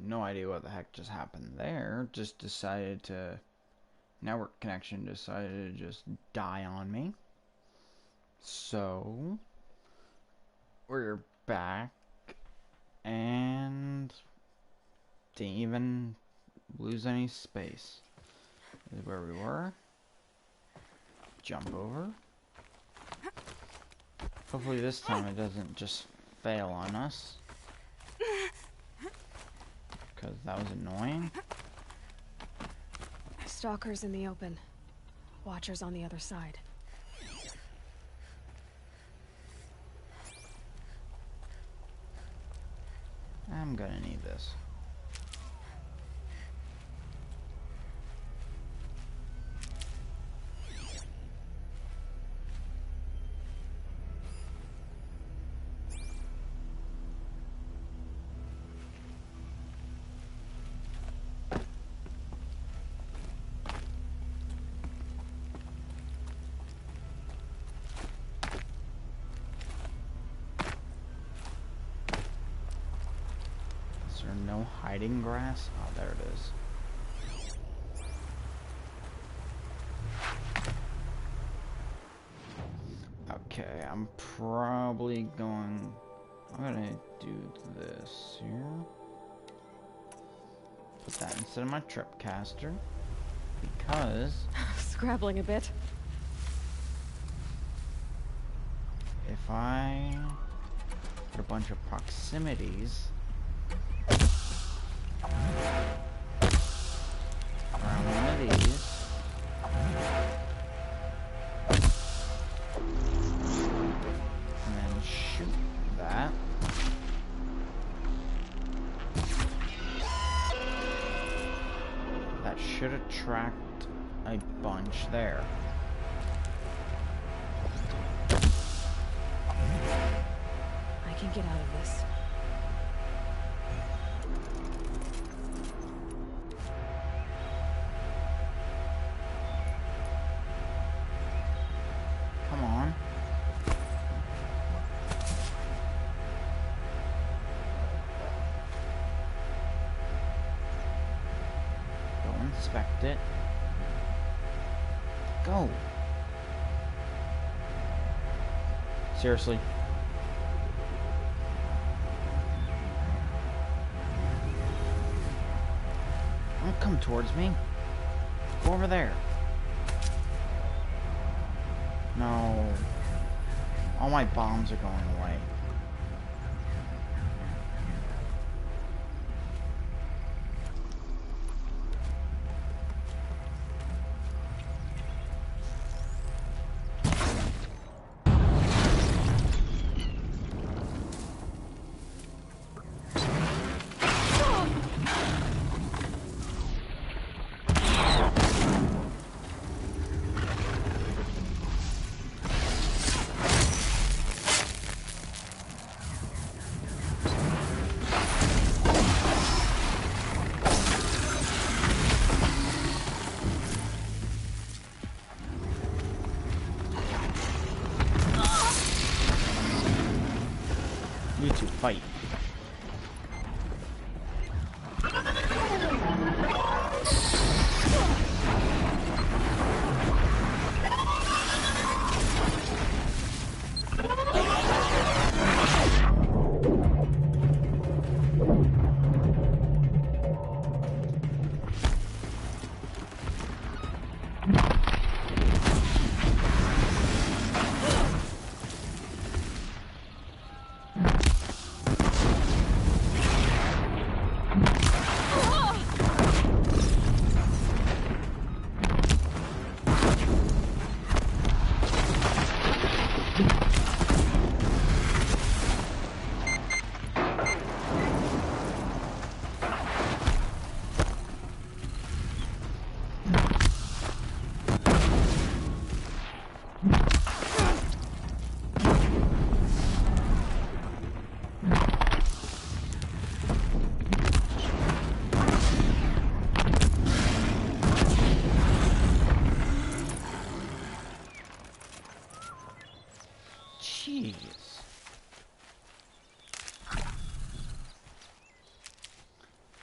no idea what the heck just happened there. Just decided to... Network connection decided to just die on me. So... We're back. And... Didn't even lose any space. This is where we were. Jump over. Hopefully this time it doesn't just fail on us. Because that was annoying. Stalkers in the open. Watchers on the other side. I'm gonna need this. No hiding grass? Oh, there it is. Okay, I'm probably going... I'm gonna do this here. Put that instead of my trip caster. Because... Scrabbling a bit. if I put a bunch of proximities around one of these, and then shoot that, that should attract a bunch there. I can get out of this. Come on. Go inspect it. Go. Seriously. Don't come towards me. Go over there. No. All my bombs are going away.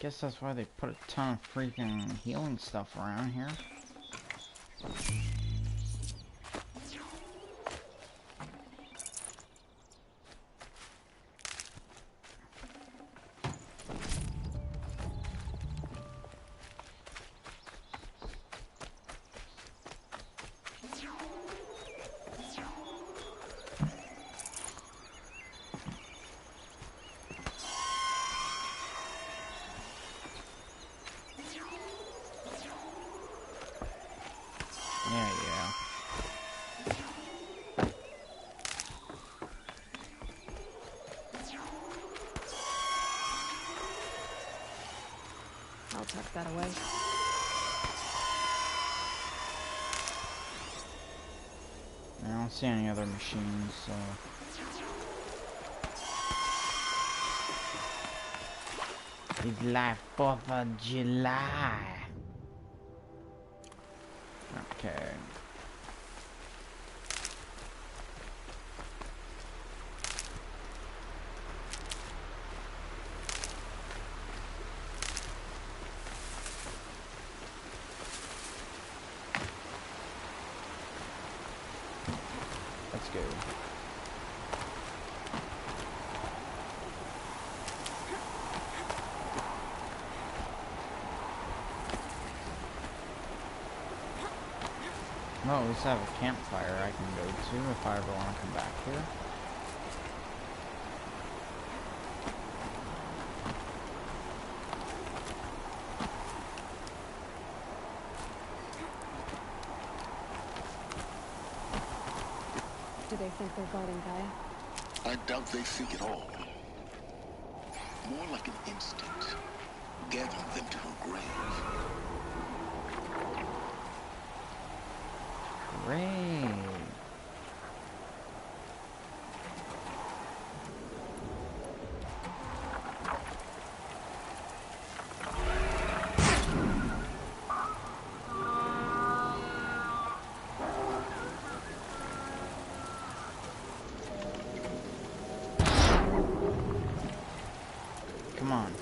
Guess that's why they put a ton of freaking healing stuff around here. Yeah. I'll tuck that away. I don't see any other machines, so... It's like 4th of July. Okay. Let's go. Well, at least I have a campfire I can go to if I ever want to come back here. Do they think they're guarding Gaia? I doubt they think at all. More like an instinct, gathering them to her grave. Great. Come on.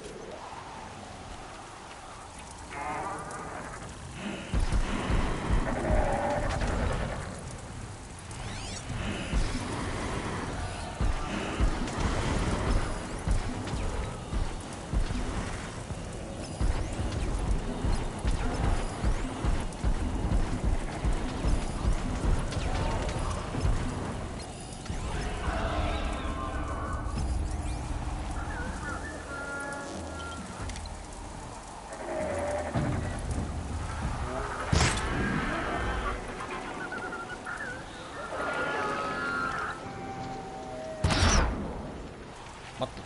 What the?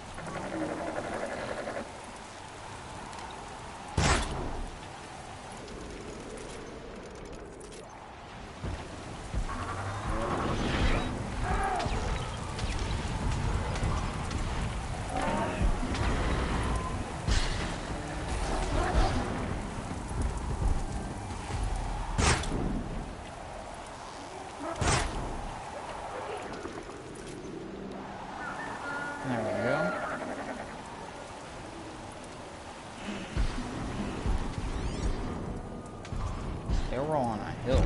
There we go. They were on a hill.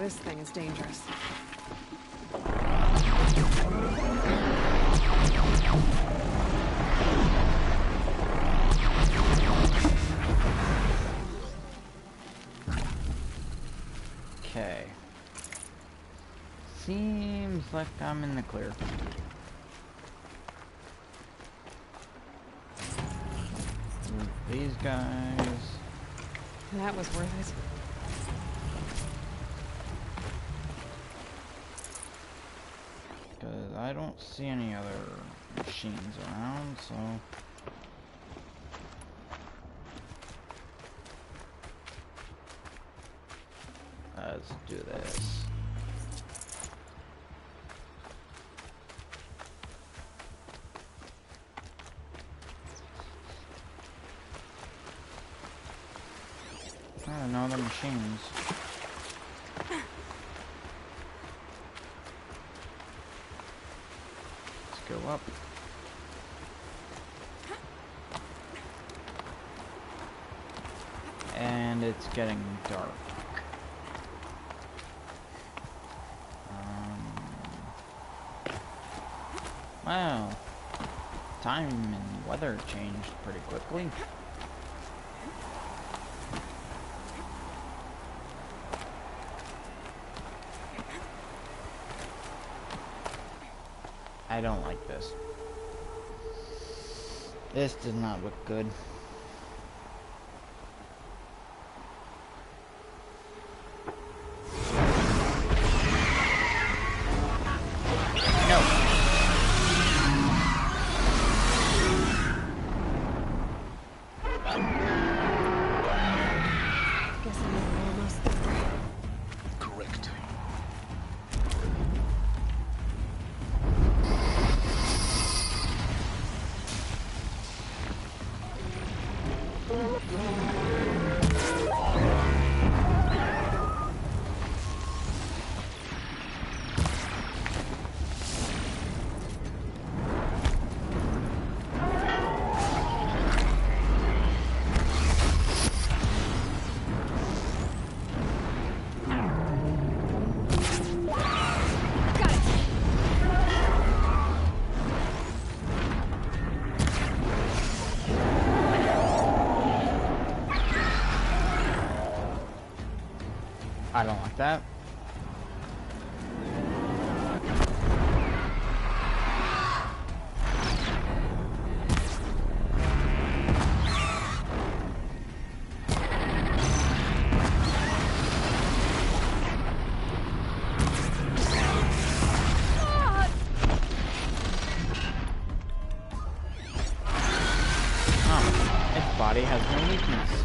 this thing is dangerous. Okay. Seems like I'm in the clear. These guys. That was worth it. Because I don't see any other machines around, so... Let's do this. Oh, no other machines. Let's go up. And it's getting dark. Wow. Time and weather changed pretty quickly. I don't like this. This does not look good. I don't like that. Oh, its body has no weakness.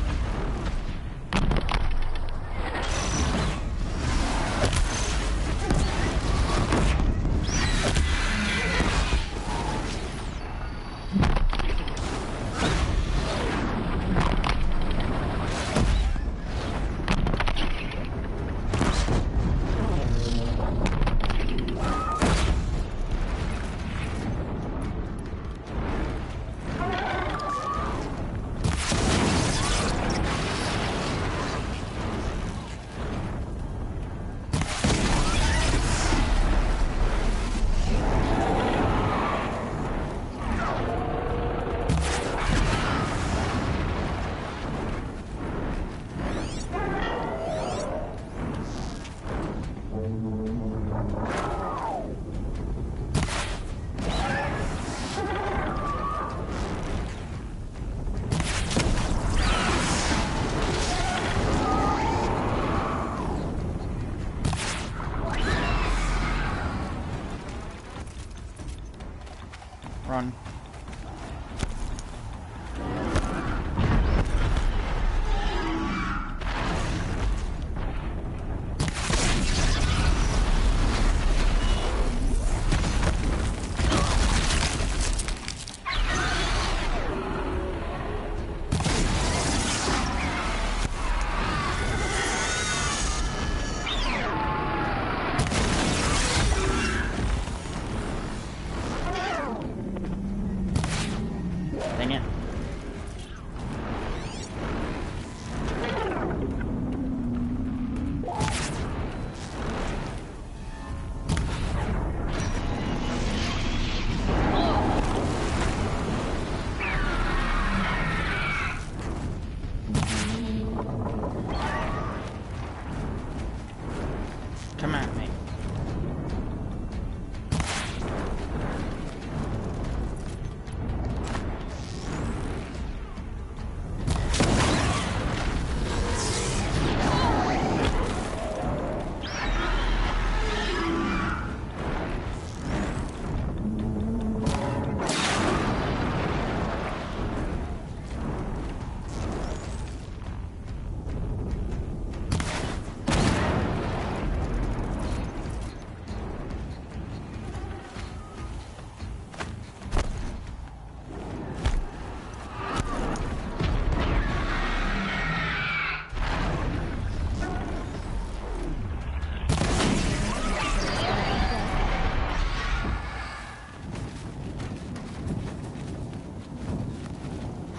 Run.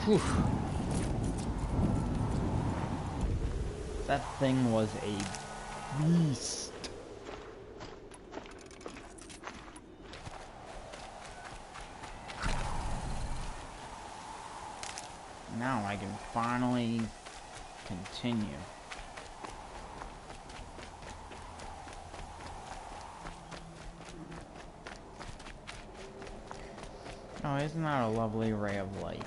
Whew. That thing was a beast. Now I can finally continue. Oh, isn't that a lovely ray of light?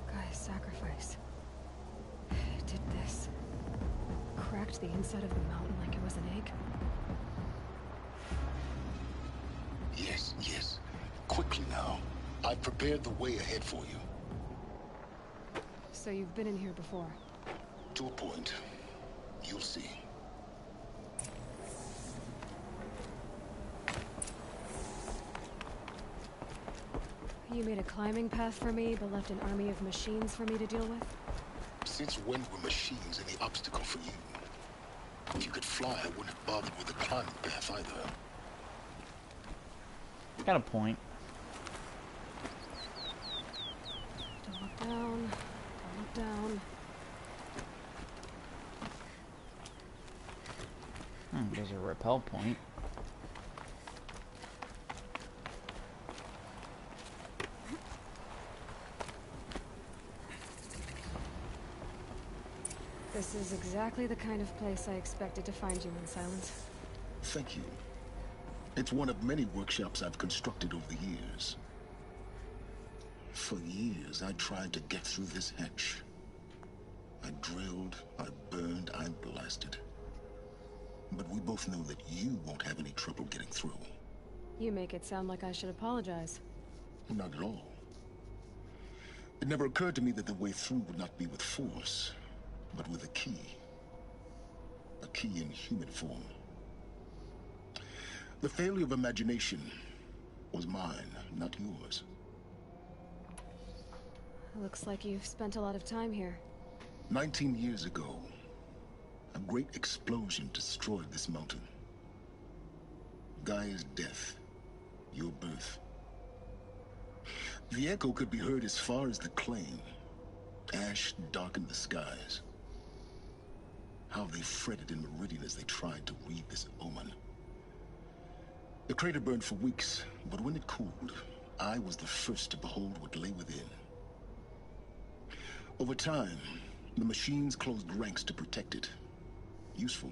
Gaia's sacrifice. It did this. Cracked the inside of the mountain like it was an egg. Yes, yes. Quickly now. I've prepared the way ahead for you. So you've been in here before? To a point. You'll see. You made a climbing path for me, but left an army of machines for me to deal with? Since when were machines any obstacle for you? If you could fly, I wouldn't have bothered with the climbing path either. Got a point. Don't look down. Don't look down. There's a repel point. This is exactly the kind of place I expected to find you in, Silence. Thank you. It's one of many workshops I've constructed over the years. For years, I tried to get through this hatch. I drilled, I burned, I blasted. But we both know that you won't have any trouble getting through. You make it sound like I should apologize. Not at all. It never occurred to me that the way through would not be with force, but with a key. A key in human form. The failure of imagination was mine, not yours. Looks like you've spent a lot of time here. 19 years ago, a great explosion destroyed this mountain. Gaia's death, your birth. The echo could be heard as far as the Claim. Ash darkened the skies. How they fretted in Meridian as they tried to read this omen. The crater burned for weeks, but when it cooled, I was the first to behold what lay within. Over time, the machines closed ranks to protect it. Useful.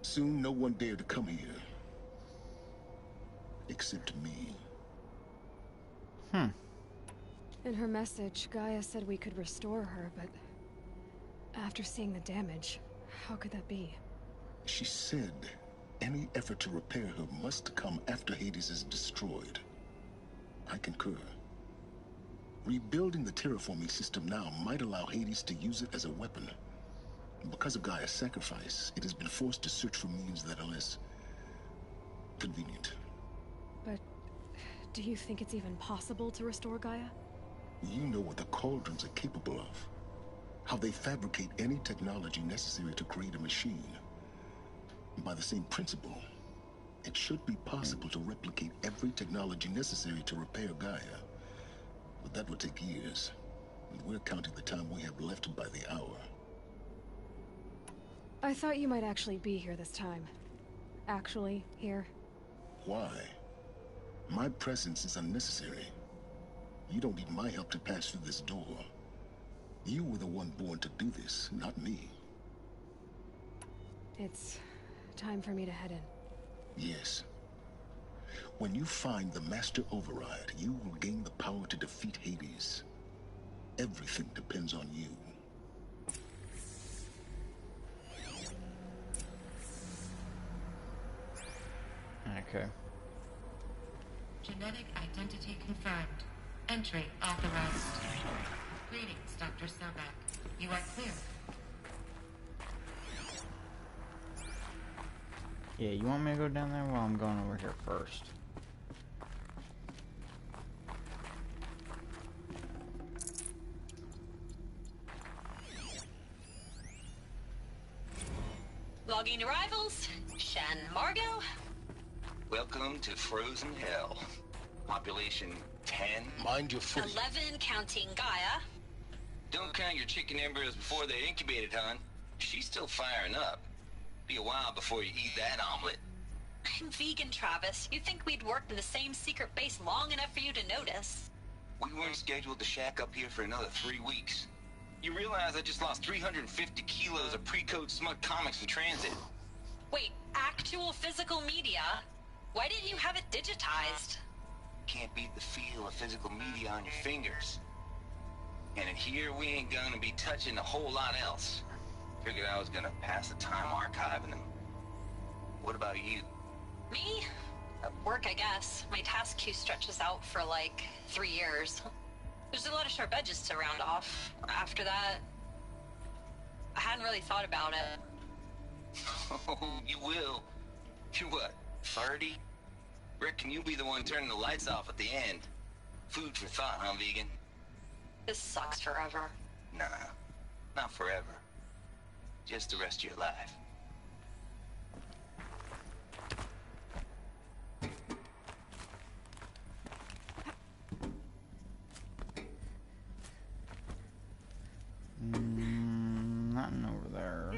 Soon, no one dared to come here. Except me. In her message, Gaia said we could restore her, but... after seeing the damage, how could that be? She said any effort to repair her must come after Hades is destroyed. I concur. Rebuilding the terraforming system now might allow Hades to use it as a weapon. Because of Gaia's sacrifice, it has been forced to search for means that are less convenient. But do you think it's even possible to restore Gaia? You know what the Cauldrons are capable of. How they fabricate any technology necessary to create a machine. By the same principle, it should be possible to replicate every technology necessary to repair Gaia. But that would take years, and we're counting the time we have left by the hour. I thought you might actually be here this time. Actually, here. Why? My presence is unnecessary. You don't need my help to pass through this door. You were the one born to do this, not me. It's time for me to head in. Yes. When you find the Master Override, you will gain the power to defeat Hades. Everything depends on you. Okay. Genetic identity confirmed. Entry authorized. Greetings, Dr. Sobek. You are clear. Yeah, you want me to go down there? Well, I'm going over here first. Logging arrivals. Shan Margot. Welcome to Frozen Hell. Population 10. Mind your footing. 11 counting Gaia. Don't count your chicken embryos before they're incubated, hon. She's still firing up. Be a while before you eat that omelet. I'm vegan, Travis. You'd think we'd worked in the same secret base long enough for you to notice. We weren't scheduled to shack up here for another 3 weeks. You realize I just lost 350 kilos of pre-code smut comics in transit? Wait, actual physical media? Why didn't you have it digitized? Can't beat the feel of physical media on your fingers. And in here, we ain't gonna be touching a whole lot else. Figured I was gonna pass the time archiving them. What about you? Me? Work, I guess. My task queue stretches out for like 3 years. There's a lot of sharp edges to round off. After that, I hadn't really thought about it. Oh, you will. You're what, 30? Reckon you'll be the one turning the lights off at the end. Food for thought, huh, vegan? This sucks forever. Nah, not forever. Just the rest of your life. Nothing over there.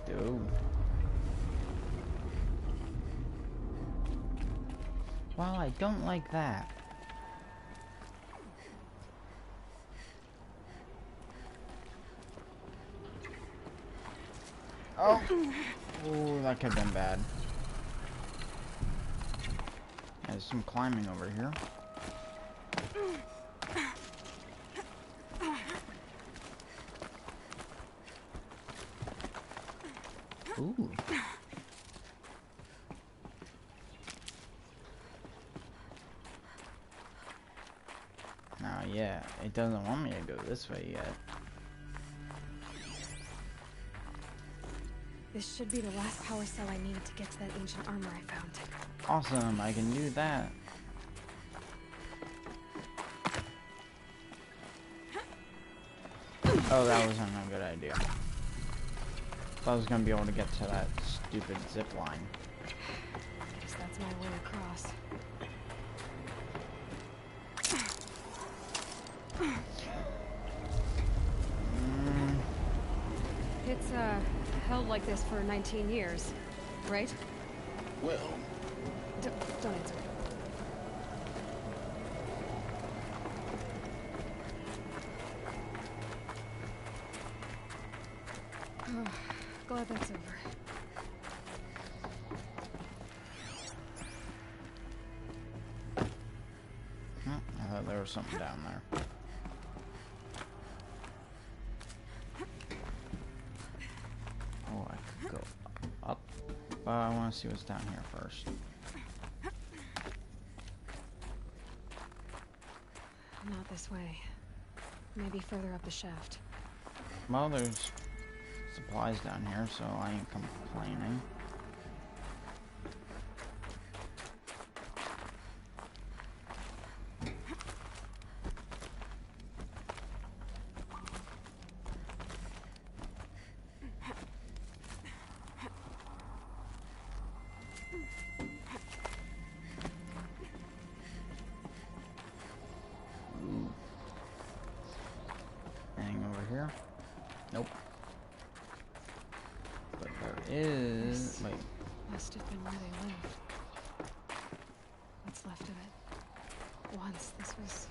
Dude. Well, I don't like that. Oh! Oh, that could have been bad. There's some climbing over here. Ooh. Now, yeah, it doesn't want me to go this way yet. This should be the last power cell I need to get to that ancient armor I found. Awesome, I can do that. Oh, that wasn't a good idea. Thought I was gonna be able to get to that stupid zip line. Guess that's my way across. It's, held like this for 19 years, right? Well, Don't answer. Oh, glad that's over. I thought there was something down there. Oh, I could go up. But I want to see what's down here first. Not this way. Maybe further up the shaft. Well, there's supplies down here, so I ain't complaining. Anything over here? Nope. But there is... Wait. Must have been where they lived. What's left of it? Once this was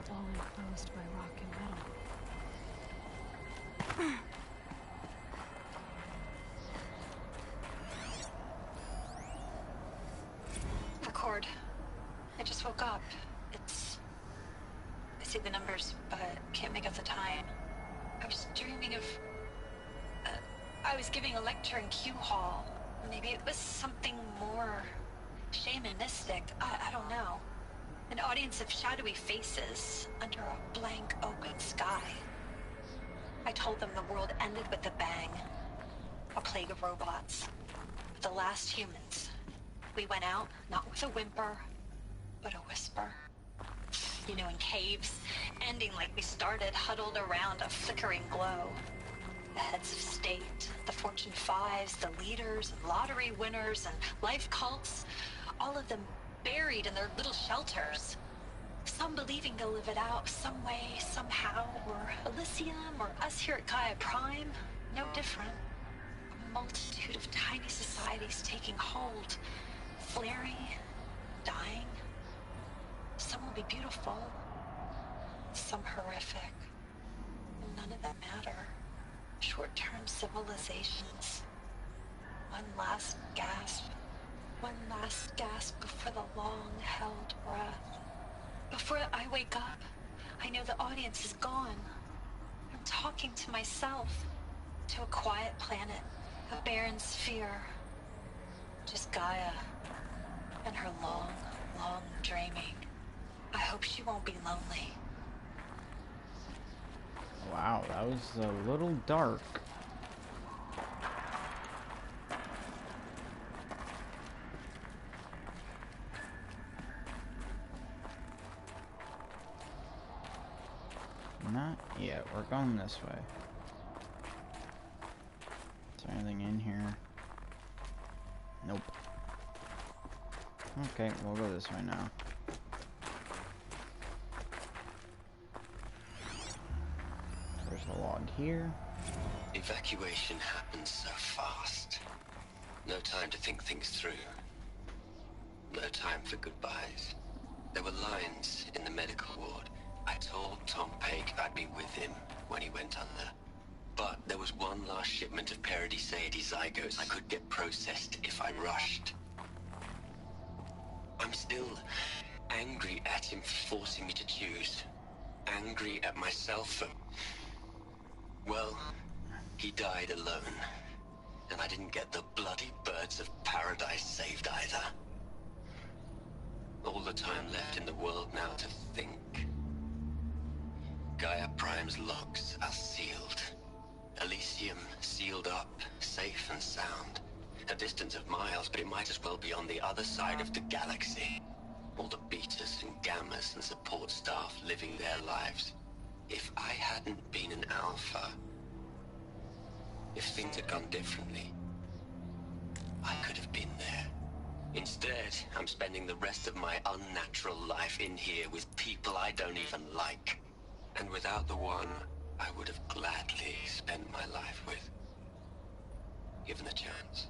all enclosed by rock and metal. The cord. I just woke up. I see the numbers, but can't make out the time. I was dreaming of... I was giving a lecture in Q Hall. Maybe it was something more shamanistic. I don't know. An audience of shadowy faces under a blank open sky. I told them the world ended with a bang. a plague of robots. The last humans. We went out, not with a whimper, but a whisper. You know, in caves, ending like we started, huddled around a flickering glow. The heads of state, the Fortune 5s, the leaders, and lottery winners, and life cults, all of them buried in their little shelters. Some believing they'll live it out some way, somehow, or Elysium, or us here at Gaia Prime, no different. A multitude of tiny societies taking hold, flaring, dying. Some will be beautiful, some horrific. None of them matter. Short-term civilizations. One last gasp. One last gasp before the long-held breath. Before I wake up, I know the audience is gone. I'm talking to myself. To a quiet planet. A barren sphere. Just Gaia. And her long, long dreaming. I hope she won't be lonely. Wow, that was a little dark. Not yet. We're going this way. Is there anything in here? Nope. Okay, we'll go this way now. There's a log here. Evacuation happened so fast. No time to think things through. No time for goodbyes. There were lines in the medical ward. I told Tom Pake I'd be with him when he went under. But there was one last shipment of Paradiseidae zygotes I could get processed if I rushed. I'm still angry at him for forcing me to choose. Angry at myself for... Well, he died alone. And I didn't get the bloody birds of paradise saved either. All the time left in the world now to think. Gaia Prime's logs are sealed. Elysium sealed up, safe and sound. A distance of miles, but it might as well be on the other side of the galaxy. All the betas and gammas and support staff living their lives. If I hadn't been an alpha, if things had gone differently, I could have been there. Instead, I'm spending the rest of my unnatural life in here with people I don't even like. And without the one I would have gladly spent my life with. Given the chance.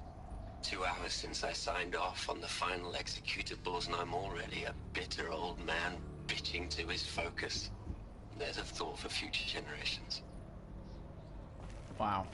2 hours since I signed off on the final executables, and I'm already a bitter old man bitching to his focus. There's a thought for future generations. Wow.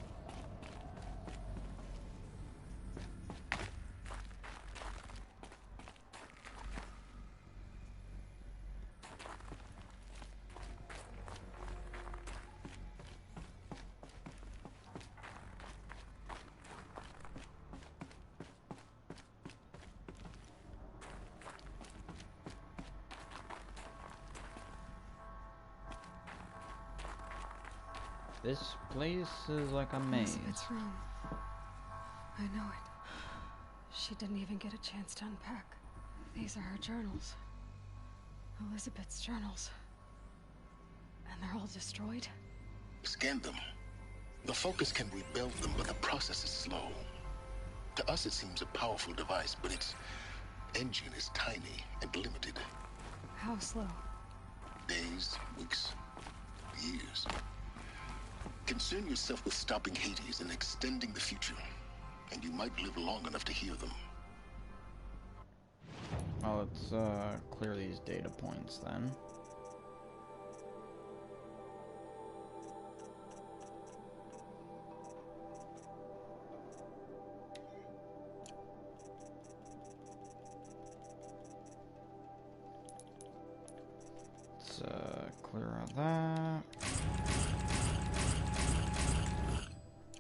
This place is like a maze. Elizabeth's room. I know it. She didn't even get a chance to unpack. These are her journals. Elizabeth's journals. And they're all destroyed? Scan them. The Focus can rebuild them, but the process is slow. To us, it seems a powerful device, but its engine is tiny and limited. How slow? Days, weeks, years. Concern yourself with stopping Hades and extending the future, and you might live long enough to hear them. Well, let's clear these data points then. Let's clear out that.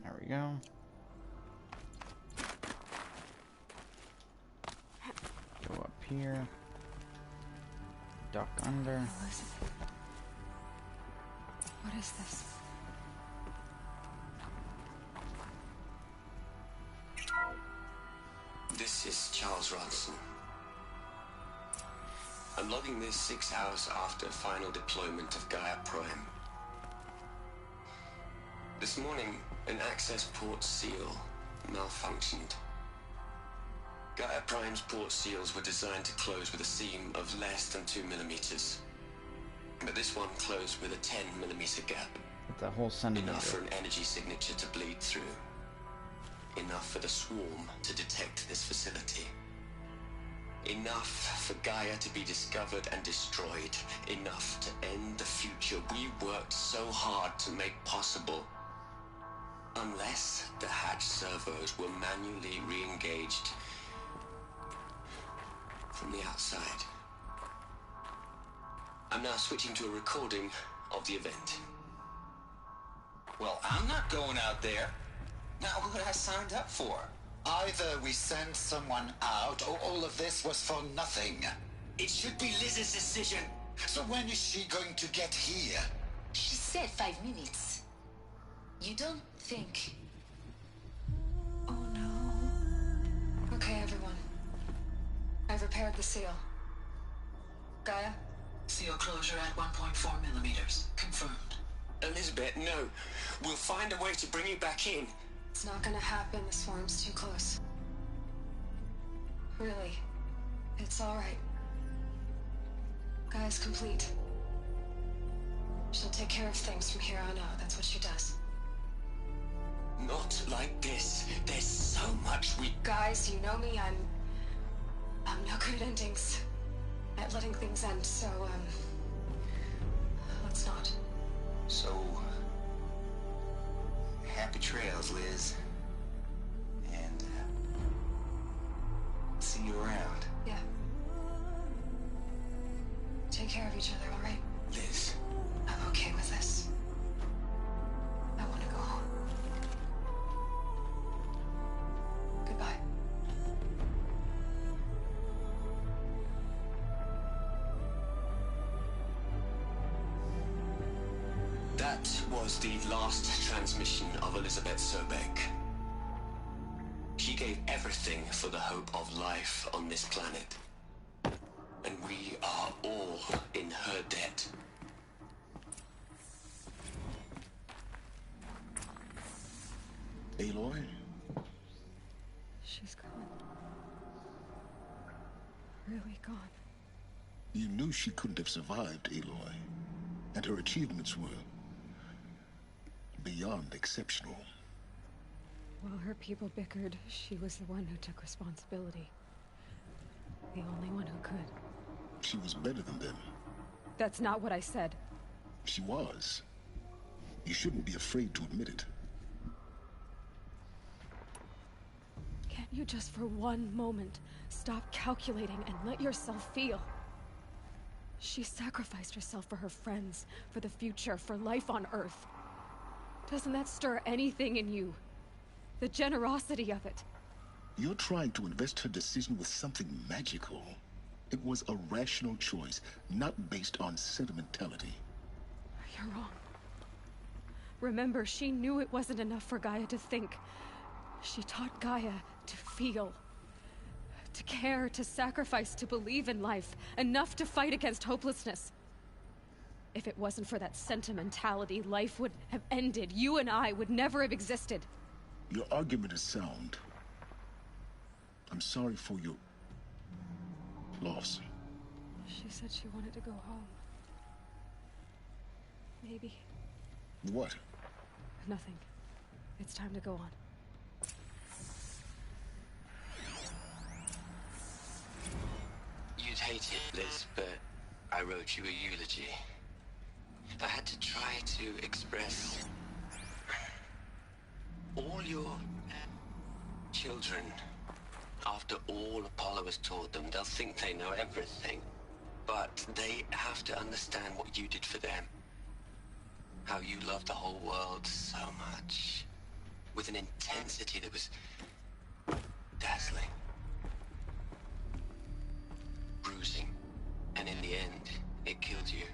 There we go. Go up here. Duck under. Elizabeth. What is this? Scientist Charles Ronson. I'm logging this 6 hours after final deployment of Gaia Prime. This morning, an access port seal malfunctioned. Gaia Prime's port seals were designed to close with a seam of less than 2 millimeters. But this one closed with a 10 millimeter gap. The whole centimeter. Enough for an energy signature to bleed through. Enough for the swarm to detect this facility. Enough for Gaia to be discovered and destroyed. Enough to end the future we worked so hard to make possible. Unless the hatch servos were manually re-engaged from the outside. I'm now switching to a recording of the event. Well, I'm not going out there. Not what I signed up for. Either we send someone out, or all of this was for nothing. It should be Liz's decision. So when is she going to get here? She said 5 minutes. You don't think... Oh no. Okay, everyone. I've repaired the seal. Gaia? Seal closure at 1.4 millimeters. Confirmed. Elizabeth, no. We'll find a way to bring you back in. It's not gonna happen. The swarm's too close. Really. It's alright. Gaia's complete. She'll take care of things from here on out. That's what she does. Not like this. There's so much we... Guys, you know me. I'm no good at endings. At letting things end, so, let's not. So, happy trails, Liz. And, see you around. Yeah. Take care of each other, alright? Liz. I'm okay with this. I want to go home. Goodbye. That was the last transmission of Elizabeth Sobeck. She gave everything for the hope of life on this planet. And we are all in her debt. Aloy? She's gone. Really gone. You knew she couldn't have survived, Aloy. And her achievements were beyond exceptional. While her people bickered, she was the one who took responsibility. The only one who could. She was better than them. That's not what I said. She was. You shouldn't be afraid to admit it. Can't you just for one moment stop calculating and let yourself feel? She sacrificed herself for her friends, for the future, for life on Earth. Doesn't that stir anything in you? The generosity of it. You're trying to invest her decision with something magical. It was a rational choice, not based on sentimentality. You're wrong. Remember, she knew it wasn't enough for Gaia to think. She taught Gaia to feel. To care, to sacrifice, to believe in life. Enough to fight against hopelessness. If it wasn't for that sentimentality, life would have ended. You and I would never have existed. Your argument is sound. I'm sorry for your loss. She said she wanted to go home. Maybe. What? Nothing. It's time to go on. You'd hate it, Liz, but I wrote you a eulogy. I had to try to express all your children. After all Apollo has taught them, they'll think they know everything. But they have to understand what you did for them. How you loved the whole world so much. With an intensity that was dazzling. Bruising. And in the end, it killed you.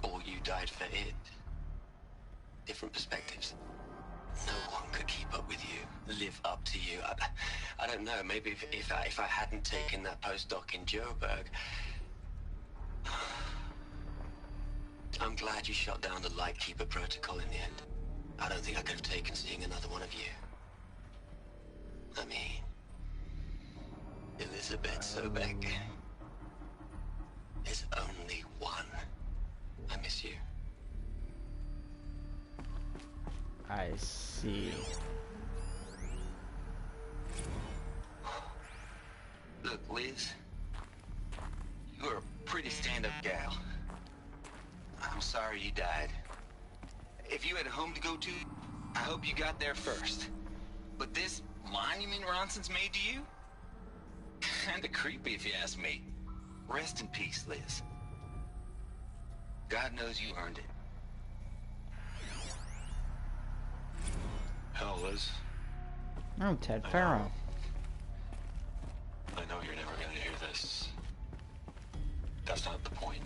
Or you died for it. Different perspectives. No one could keep up with you, live up to you. I don't know, maybe if I hadn't taken that postdoc in Joburg. I'm glad you shot down the Lightkeeper protocol in the end. I don't think I could have taken seeing another one of you. I mean, Elizabeth Sobek. There's only one. I miss you. I see. Look, Liz, you're a pretty stand-up gal. I'm sorry you died. If you had a home to go to, I hope you got there first. But this monument Ronson's made to you? Kinda creepy if you ask me. Rest in peace, Liz. God knows you earned it. Hell, Liz. Oh, Ted Farrow. I know you're never gonna hear this. That's not the point.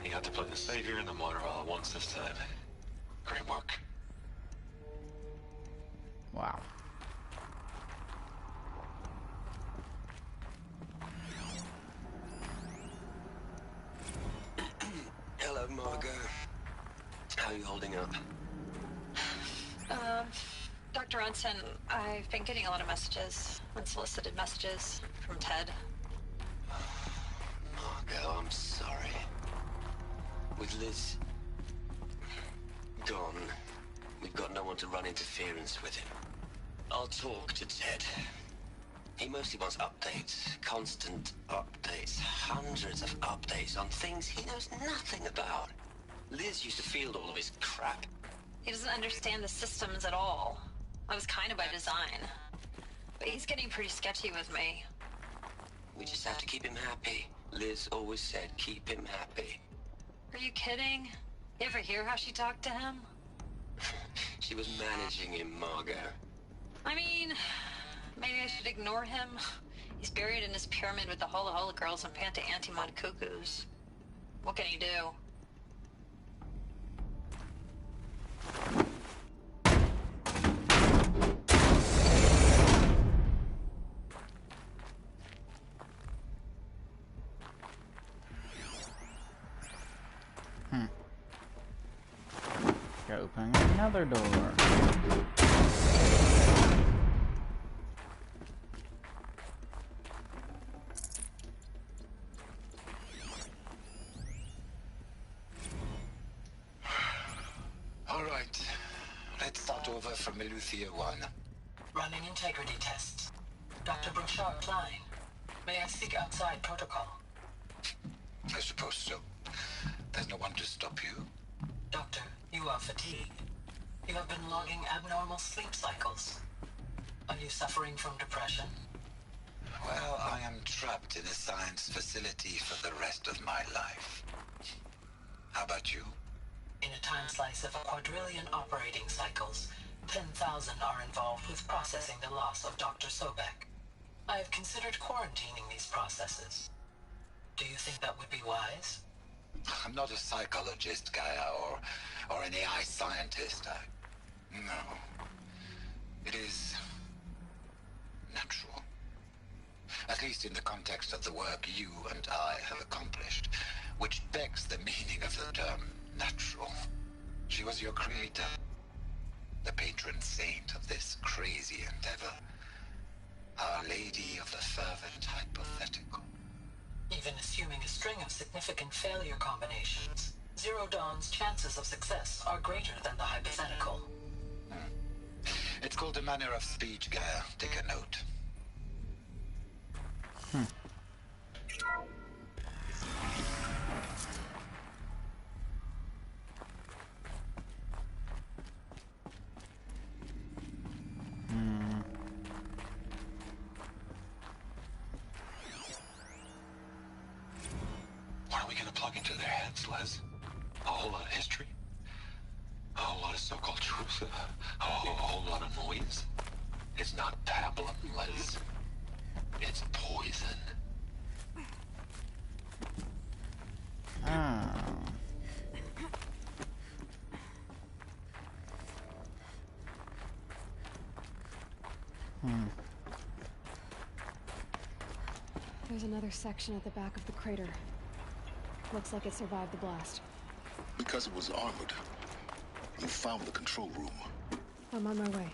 You got to play the savior and the martyr all at once this time. Great work. Wow. Hello, Margot. How are you holding up? Dr. Ronson, I've been getting a lot of messages, unsolicited messages from Ted. Margot, I'm sorry. With Liz gone, we've got no one to run interference with him. I'll talk to Ted. He mostly wants updates, constant updates, hundreds of updates on things he knows nothing about. Liz used to field all of his crap. He doesn't understand the systems at all. That was kind of by design. But he's getting pretty sketchy with me. We just have to keep him happy. Liz always said keep him happy. Are you kidding? You ever hear how she talked to him? She was managing him, Margot. I mean, maybe I should ignore him. He's buried in his pyramid with the Hola Hola girls and Panta Antimon cuckoos. What can he do? Gotta open another door. All right. Let's start over from Eleuthia 1. Running integrity tests. Dr. Brouchard Klein. May I speak outside protocol? I suppose so. There's no one to stop you. Doctor, you are fatigued. You have been logging abnormal sleep cycles. Are you suffering from depression? Well, I am trapped in a science facility for the rest of my life. How about you? In a time slice of 1,000,000,000 operating cycles, 10,000 are involved with processing the loss of Dr. Sobek. I have considered quarantining these processes. Do you think that would be wise? I'm not a psychologist, Gaia, or an AI scientist. No. It is natural. At least in the context of the work you and I have accomplished, which begs the meaning of the term natural. She was your creator, the patron saint of this crazy endeavor. Our Lady of the Fervent Hypothetical. Even assuming a string of significant failure combinations, Zero Dawn's chances of success are greater than the hypothetical. It's called a manner of speech, Gaia. Take a note. What are we gonna plug into their heads, Les? A whole lot of history? A whole lot of so-called truth? A whole lot of noise? It's not pablum, Les. It's poison. There's another section at the back of the crater. Looks like it survived the blast. Because it was armored. You found the control room. I'm on my way.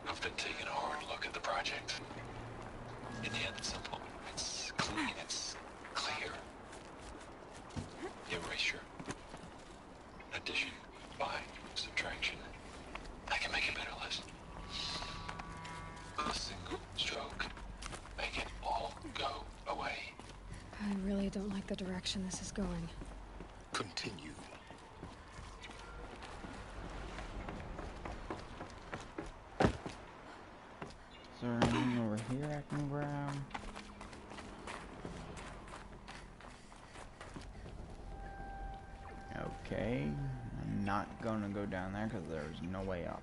I've been taking a hard look at the project. In the end, it's simple. It's clean. It's clear. Erasure. Addition. By. Subtraction. I can make it better, Liz. A single stroke. Make it all go away. I really don't like the direction this is going. Continue. Is there anything over here I can grab? Okay, I'm not gonna go down there because there's no way up.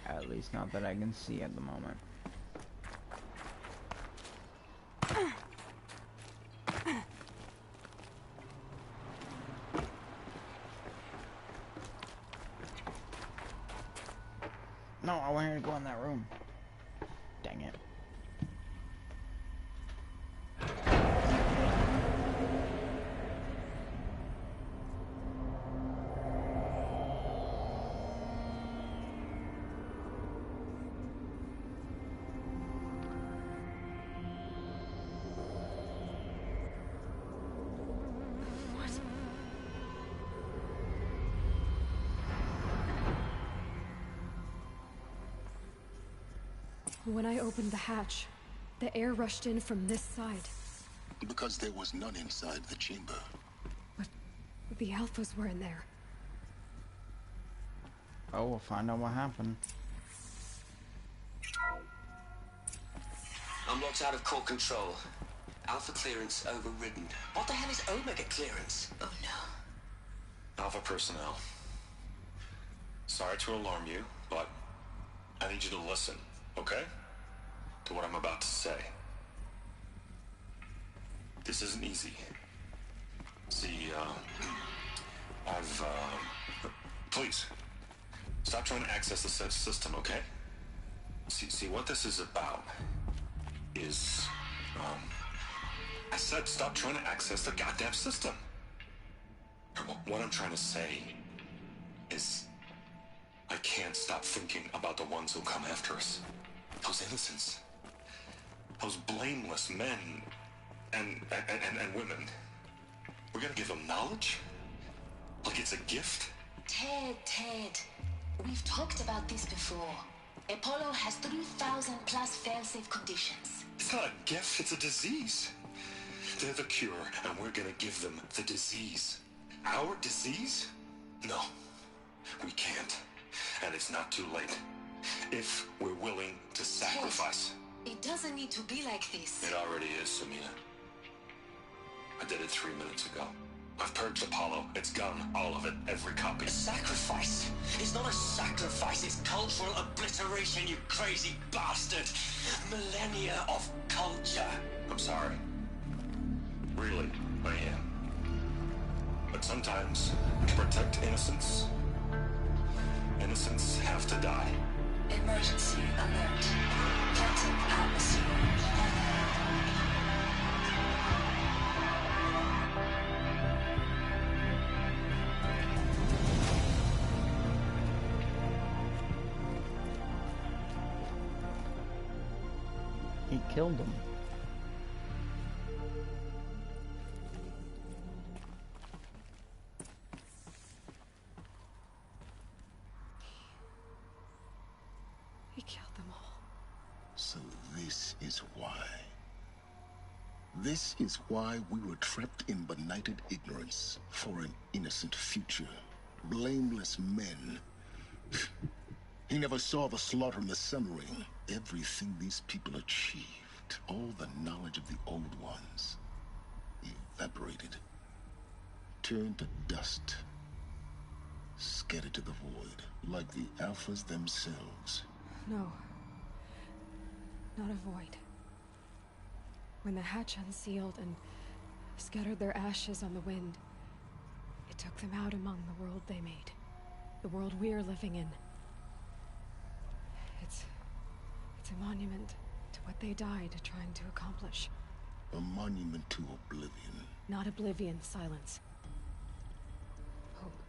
At least not that I can see at the moment. No, I wanted to go in that room. Dang it. When I opened the hatch, the air rushed in from this side. Because there was none inside the chamber. But the Alphas were in there. Oh, we'll find out what happened. I'm locked out of core control. Alpha clearance overridden. What the hell is Omega clearance? Oh no. Alpha personnel. Sorry to alarm you, but I need you to listen, okay? To what I'm about to say. This isn't easy. See, please, stop trying to access the system, okay? See, what this is about is, I said stop trying to access the goddamn system. What I'm trying to say is, I can't stop thinking about the ones who come after us. Those innocents. Those blameless men and women. We're gonna give them knowledge? Like it's a gift? Ted. We've talked about this before. Apollo has 3,000 plus fail-safe conditions. It's not a gift, it's a disease. They're the cure, and we're gonna give them the disease. Our disease? No, we can't. And it's not too late. If we're willing to sacrifice. Ted, it doesn't need to be like this. It already is, Samina. I did it 3 minutes ago. I've purged Apollo. It's gone. All of it. Every copy. A sacrifice? It's not a sacrifice. It's cultural obliteration, you crazy bastard. Millennia of culture. I'm sorry. Really, I am. But sometimes, to protect innocence, innocents have to die. Emergency alert. Phantom atmosphere. He killed him. He killed them all. So this is why. This is why we were trapped in benighted ignorance for an innocent future. Blameless men. He never saw the slaughter in the Sun Ring. Everything these people achieved, all the knowledge of the old ones, evaporated, turned to dust. scattered to the void, like the Alphas themselves. No. Not a void. When the hatch unsealed and scattered their ashes on the wind, it took them out among the world they made. The world we're living in. It's a monument to what they died trying to accomplish. A monument to oblivion. Not oblivion, Silence. Hope.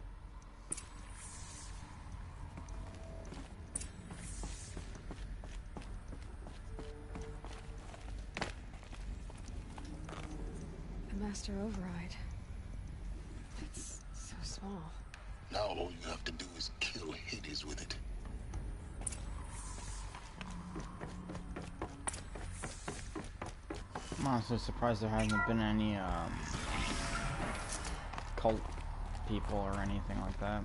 The Master Override. It's so small. Now all you have to do is kill Hades with it. I'm honestly surprised there hasn't been any cult people or anything like that.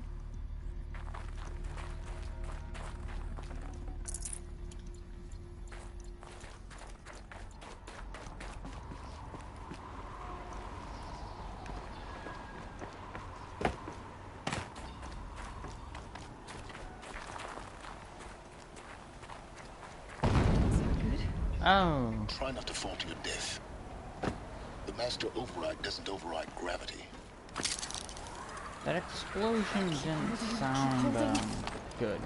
Oh. Try not to fall to your death. The Master Override doesn't override gravity. That explosion didn't sound good.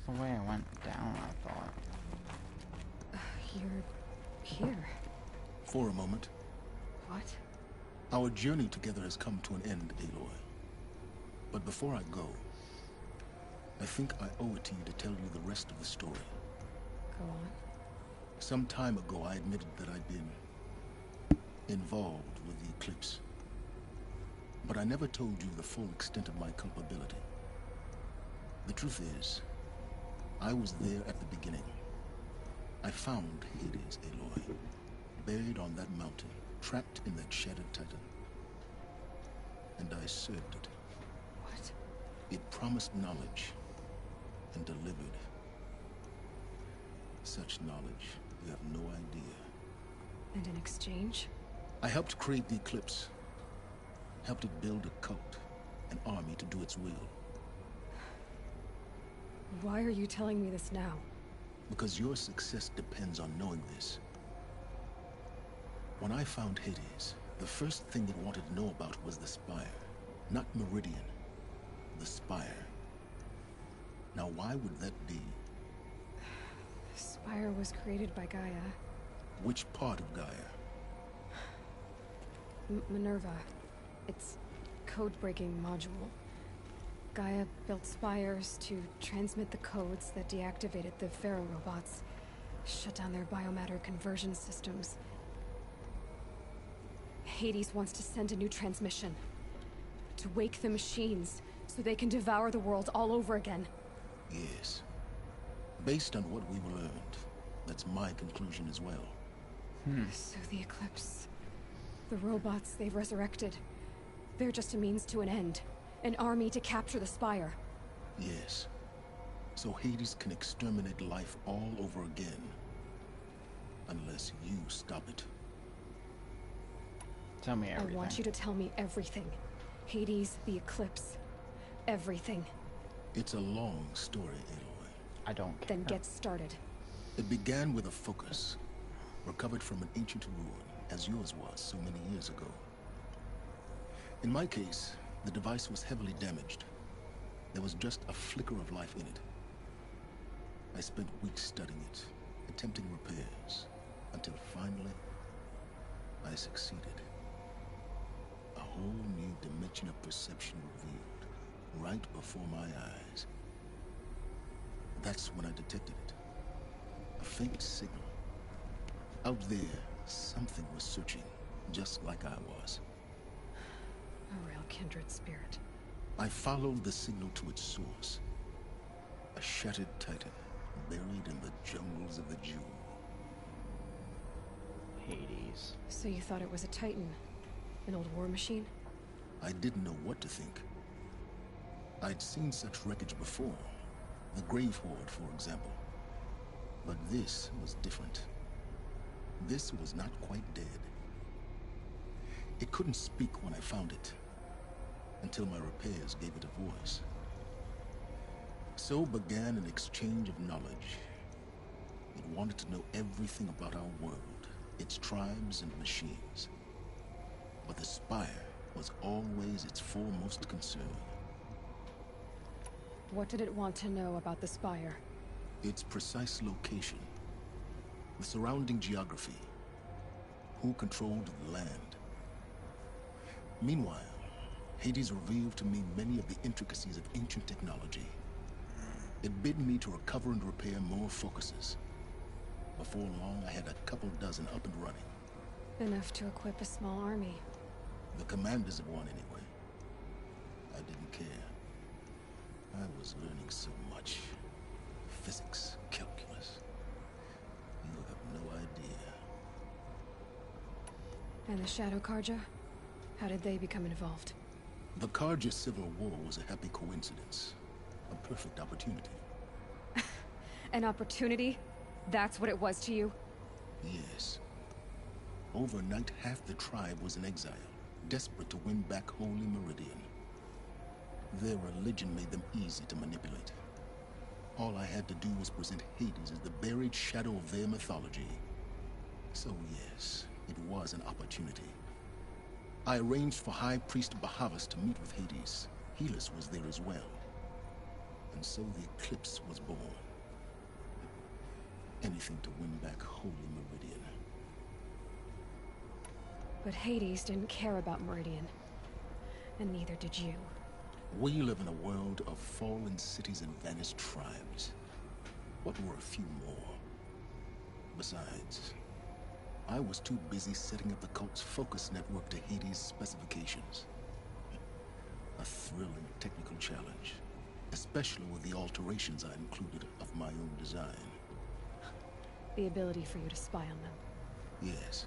The way I went down, I thought. You're here. For a moment. What? Our journey together has come to an end, Aloy. But before I go, I think I owe it to you to tell you the rest of the story. Go on. Some time ago, I admitted that I'd been involved with the Eclipse. But I never told you the full extent of my culpability. The truth is, I was there at the beginning. I found Hades, Aloy, buried on that mountain, trapped in that shattered titan. And I served it. What? It promised knowledge and delivered such knowledge you have no idea. And in exchange? I helped create the Eclipse. Helped it build a cult, an army to do its will. Why are you telling me this now? Because your success depends on knowing this. When I found Hades, the first thing it wanted to know about was the Spire. Not Meridian. The Spire. Now why would that be? The Spire was created by Gaia. Which part of Gaia? Minerva. It's code-breaking module. Gaia built spires to transmit the codes that deactivated the Pharaoh robots, shut down their biomatter conversion systems. Hades wants to send a new transmission, to wake the machines, so they can devour the world all over again. Yes. Based on what we've learned, that's my conclusion as well. So the Eclipse, the robots they've resurrected, they're just a means to an end. An army to capture the Spire. Yes. So Hades can exterminate life all over again. Unless you stop it. Tell me everything. I want you to tell me everything. Hades, the Eclipse, everything. It's a long story, Aloy. I don't care. Then get started. It began with a focus, recovered from an ancient ruin, as yours was so many years ago. In my case, the device was heavily damaged. There was just a flicker of life in it. I spent weeks studying it, attempting repairs, until finally, I succeeded. A whole new dimension of perception revealed, right before my eyes. That's when I detected it. A faint signal. Out there, something was searching, just like I was. A real kindred spirit. I followed the signal to its source. A shattered titan, buried in the jungles of the Jewel. Hades. So you thought it was a titan? An old war machine? I didn't know what to think. I'd seen such wreckage before. The Grave Horde, for example. But this was different. This was not quite dead. It couldn't speak when I found it, until my repairs gave it a voice. So began an exchange of knowledge. It wanted to know everything about our world, its tribes and machines. But the Spire was always its foremost concern. What did it want to know about the Spire? Its precise location, the surrounding geography, who controlled the land. Meanwhile, Hades revealed to me many of the intricacies of ancient technology. It bid me to recover and repair more focuses. Before long, I had a couple dozen up and running. Enough to equip a small army. The commanders of one, anyway. I didn't care. I was learning so much. Physics, calculus. You have no idea. And the Shadow Carja? How did they become involved? The Carja Civil War was a happy coincidence. A perfect opportunity. An opportunity? That's what it was to you? Yes. Overnight, half the tribe was in exile, desperate to win back Holy Meridian. Their religion made them easy to manipulate. All I had to do was present Hades as the buried shadow of their mythology. So yes, it was an opportunity. I arranged for High Priest Bahavas to meet with Hades. Helis was there as well. And so the Eclipse was born. Anything to win back Holy Meridian. But Hades didn't care about Meridian. And neither did you. We live in a world of fallen cities and vanished tribes. What were a few more? Besides, I was too busy setting up the cult's focus network to Hades' specifications. A thrilling technical challenge, especially with the alterations I included of my own design. The ability for you to spy on them. Yes.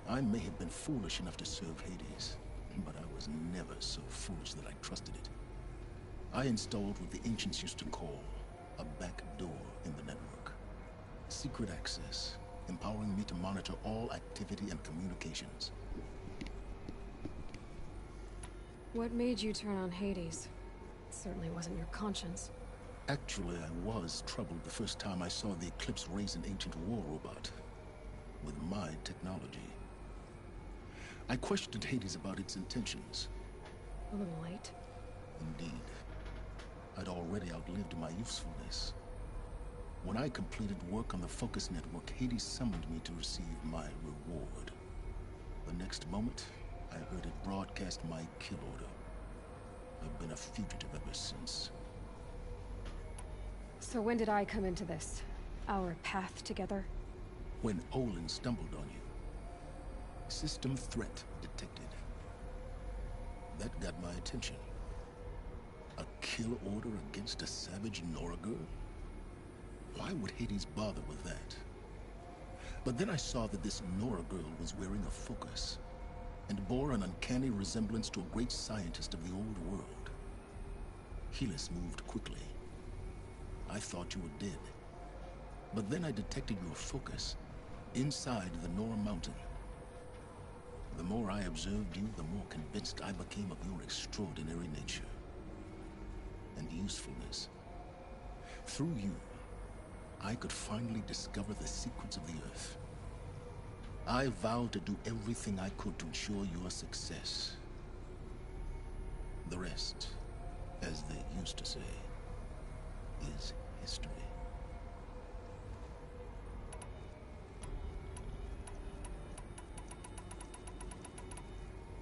I may have been foolish enough to serve Hades, but I was never so foolish that I trusted it. I installed what the ancients used to call a back door in the network. Secret access, empowering me to monitor all activity and communications. What made you turn on Hades? It certainly wasn't your conscience. Actually, I was troubled the first time I saw the Eclipse raise an ancient war robot with my technology. I questioned Hades about its intentions. A little late. Indeed. I'd already outlived my usefulness. When I completed work on the Focus Network, Hades summoned me to receive my reward. The next moment, I heard it broadcast my kill order. I've been a fugitive ever since. So when did I come into this? Our path together? When Olin stumbled on you. System threat detected. That got my attention. A kill order against a savage Nora girl? Why would Hades bother with that? But then I saw that this Nora girl was wearing a focus, and bore an uncanny resemblance to a great scientist of the old world. Helis moved quickly. I thought you were dead. But then I detected your focus inside the Nora mountain. The more I observed you, the more convinced I became of your extraordinary nature and usefulness. Through you, I could finally discover the secrets of the Earth. I vowed to do everything I could to ensure your success. The rest, as they used to say, is history.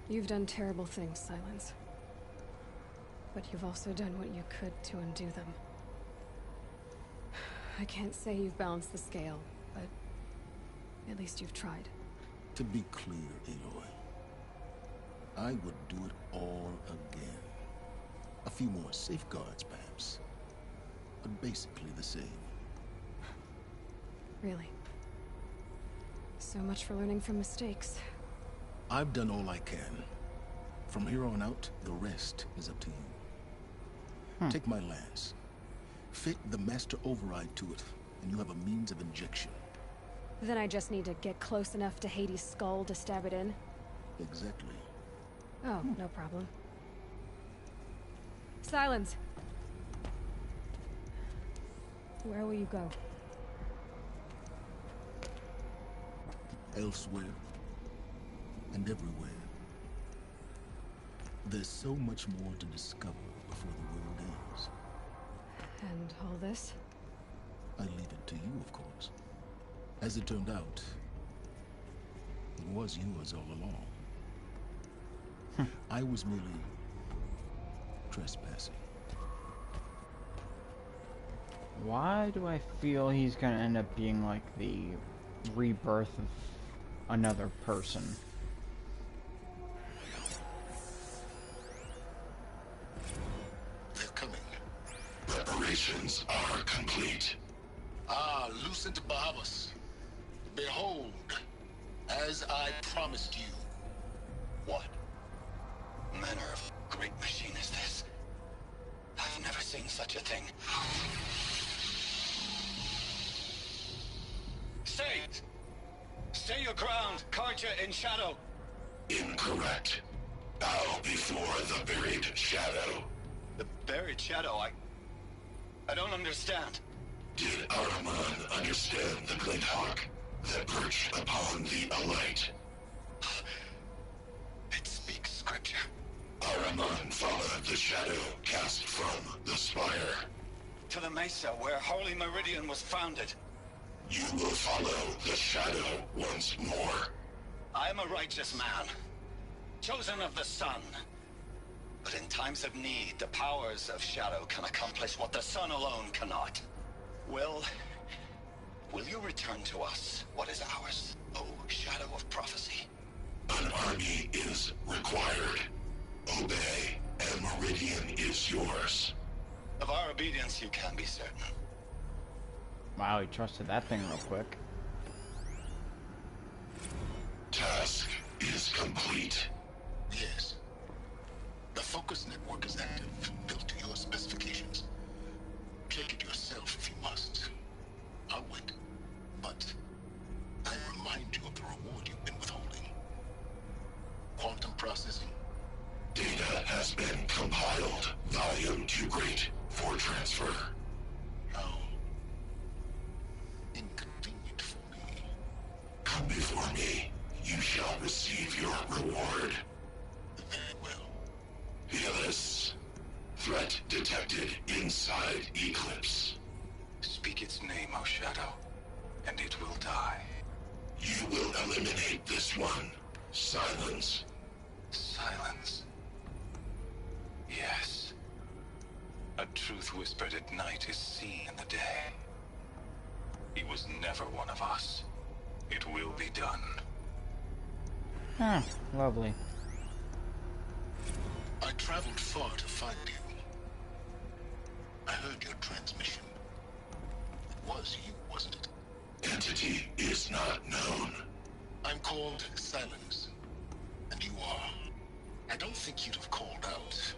You've done terrible things, Silence. But you've also done what you could to undo them. I can't say you've balanced the scale, but at least you've tried. To be clear, Aloy, I would do it all again. A few more safeguards, perhaps, but basically the same. Really? So much for learning from mistakes. I've done all I can. From here on out, the rest is up to you. Take my lance. Fit the master override to it, and you have a means of injection. Then I just need to get close enough to Hades' skull to stab it in? Exactly. Oh, no problem. Silence! Where will you go? Elsewhere. And everywhere. There's so much more to discover before the world ends. And all this? I leave it to you, of course. As it turned out, it was yours all along. I was merely trespassing. Why do I feel he's gonna end up being like the rebirth of another person? They're coming. Preparations are complete. Ah, Lucent Bahavas. Behold, as I promised you. What manner of great machine is this? I've never seen such a thing. Stay! Stay your ground, Carja in shadow! Incorrect. Bow before the buried shadow. The buried shadow? I don't understand. Did Ahriman understand the glint hawk that perched upon the alight? It speaks scripture. Ahriman followed the shadow cast from the spire. To the mesa where Holy Meridian was founded. You will follow the shadow once more. I am a righteous man, chosen of the sun. But in times of need, the powers of shadow can accomplish what the sun alone cannot. Will you return to us what is ours, O Shadow of Prophecy? An army is required. Obey, and Meridian is yours. Of our obedience you can be certain. Wow, he trusted that thing real quick. Task is complete. Yes. The focus network is active, built to your specifications. Check it yourself if you must. I'll wait. But I remind you of the reward you've been withholding. Quantum processing. Data has been compiled. Volume too great for transfer. How inconvenient for me. Come before me. You shall receive your reward. Very well. Helis. Threat detected inside Eclipse. Speak its name, O Shadow, and it will die. You will eliminate this one. Silence. Silence. Yes. A truth whispered at night is seen in the day. He was never one of us. It will be done. Ah, lovely. I traveled far to find you. I heard your transmission. It was you, wasn't it? Entity is not known. I'm called Silence. And you are. I don't think you'd have called out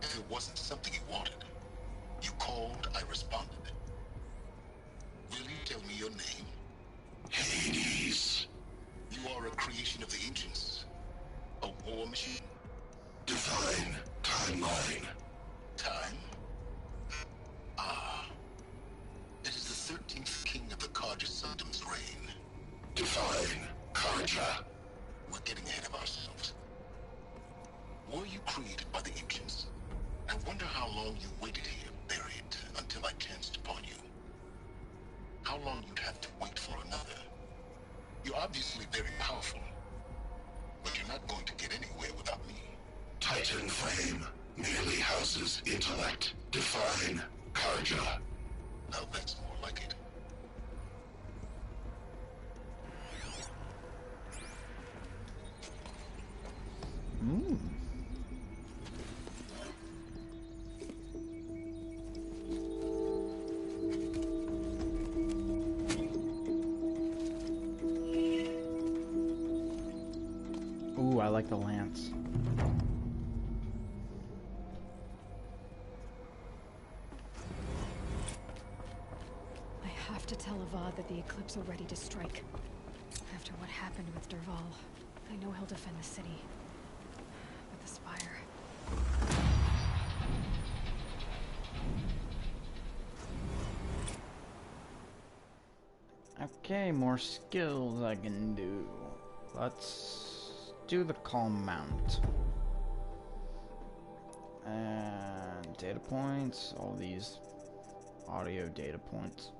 if it wasn't something you wanted. You called, I responded. Will you tell me your name? Hades. You are a creation of the ancients. A war machine? Define timeline. Time? Ah. It is the 13th king of the Carja Sanctum's reign. Define Carja. We're getting ahead of ourselves. Were you created by the ancients? I wonder how long you waited here, buried, until I chanced upon you. How long you'd have to wait for another. You're obviously very powerful, but you're not going to get anywhere without me. Titan Flame merely houses intellect. Define Carja. Now that's more like it. like the lance. I have to tell Avad that the Eclipse are ready to strike. After what happened with Derval, I know he'll defend the city. But the Spire... Okay, more skills I can do. Let's do the Calm Mount. And data points, all these audio data points.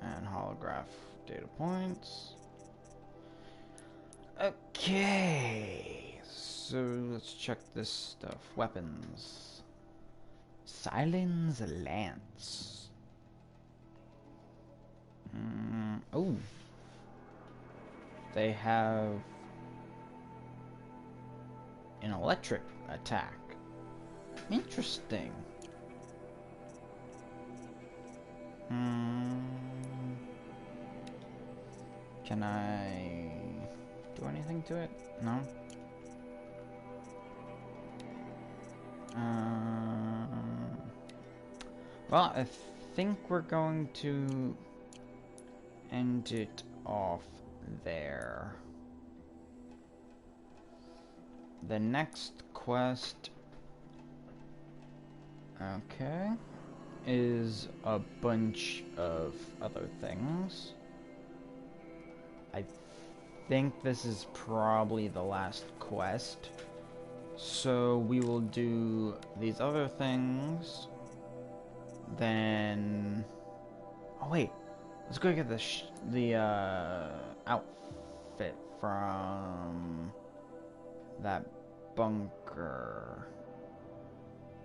And holograph data points. Okay, so let's check this stuff. Weapons. Silence Lance. Oh. They have an electric attack. Interesting. Can I do anything to it? No? Well, I think we're going to end it off there. The next quest, okay, is a bunch of other things. I think this is probably the last quest, so we will do these other things, then... Oh wait, let's go get the outfit from that bunker.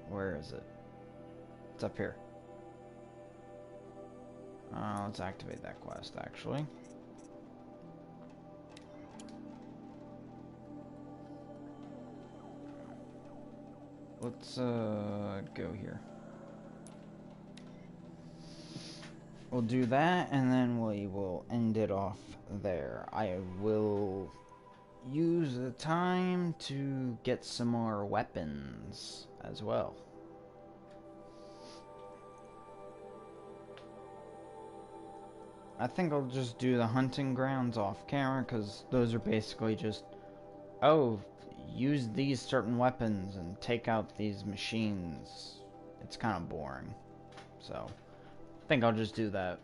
Where is it? It's up here. Let's activate that quest, actually. Let's go here. We'll do that, and then we will end it off there. I will use the time to get some more weapons as well. I think I'll just do the hunting grounds off camera, because those are basically just, oh, use these certain weapons and take out these machines. It's kind of boring. So, I think I'll just do that.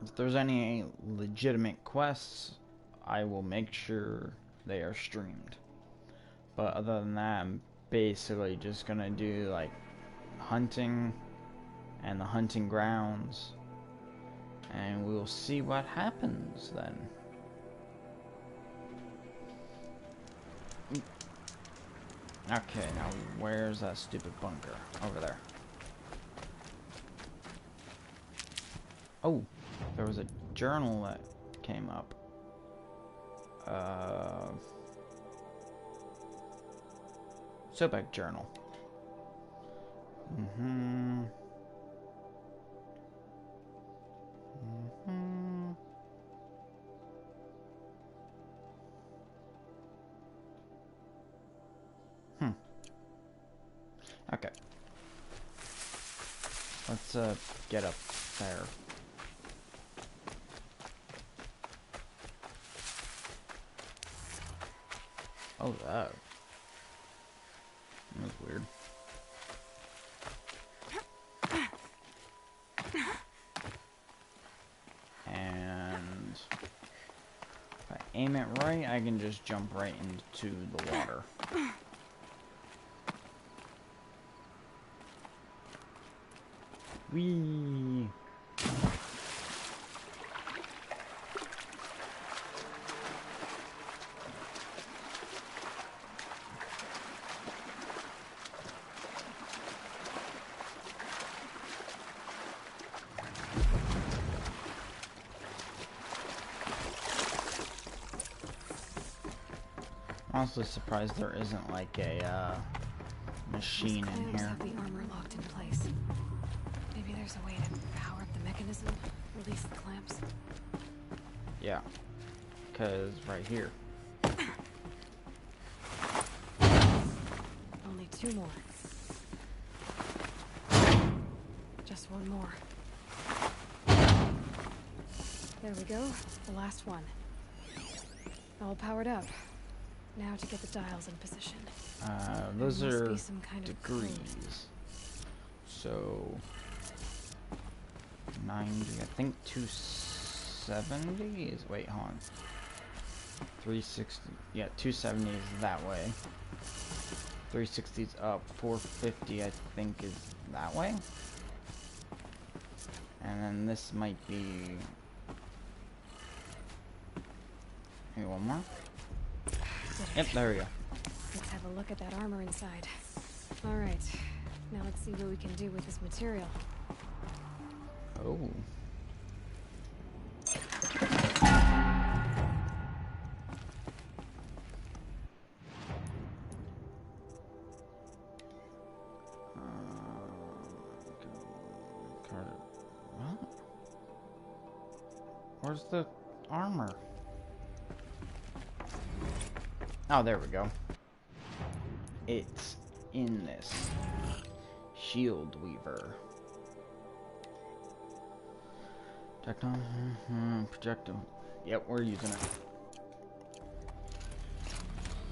If there's any legitimate quests, I will make sure they are streamed. But other than that, I'm basically just gonna do like hunting and the hunting grounds, and we'll see what happens then. Okay, now where's that stupid bunker? Over there. Oh, there was a journal that came up. Sobek journal. Okay. Let's get up there. Oh, that was weird. And if I aim it right, I can just jump right into the water. Whee! I'm also surprised there isn't like a machine in here. Have the armor locked in place. Maybe there's a way to power up the mechanism, release the clamps. Yeah. Because right here. Only 2 more. Just 1 more. There we go. The last one. All powered up. Now to get the dials in position. Those There must are be some kind of degrees. So 90, I think 270 is, wait, hold on. 360, yeah, 270 is that way. 360 is up, 450 I think is that way. And then this might be, maybe one more? Yep, there we go. Let's have a look at that armor inside. Alright, now let's see what we can do with this material. Oh. What? Where's the armor? Oh, there we go. It's in this shield weaver. Projectile. Yep, we're using it.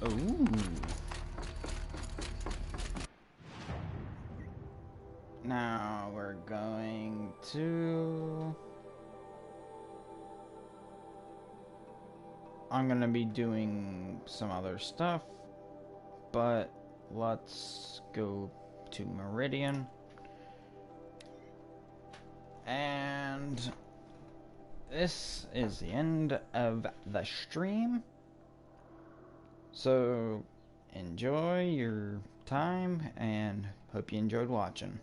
Ooh. Now we're going to... I'm gonna be doing some other stuff, but let's go to Meridian. And this is the end of the stream. So enjoy your time and hope you enjoyed watching.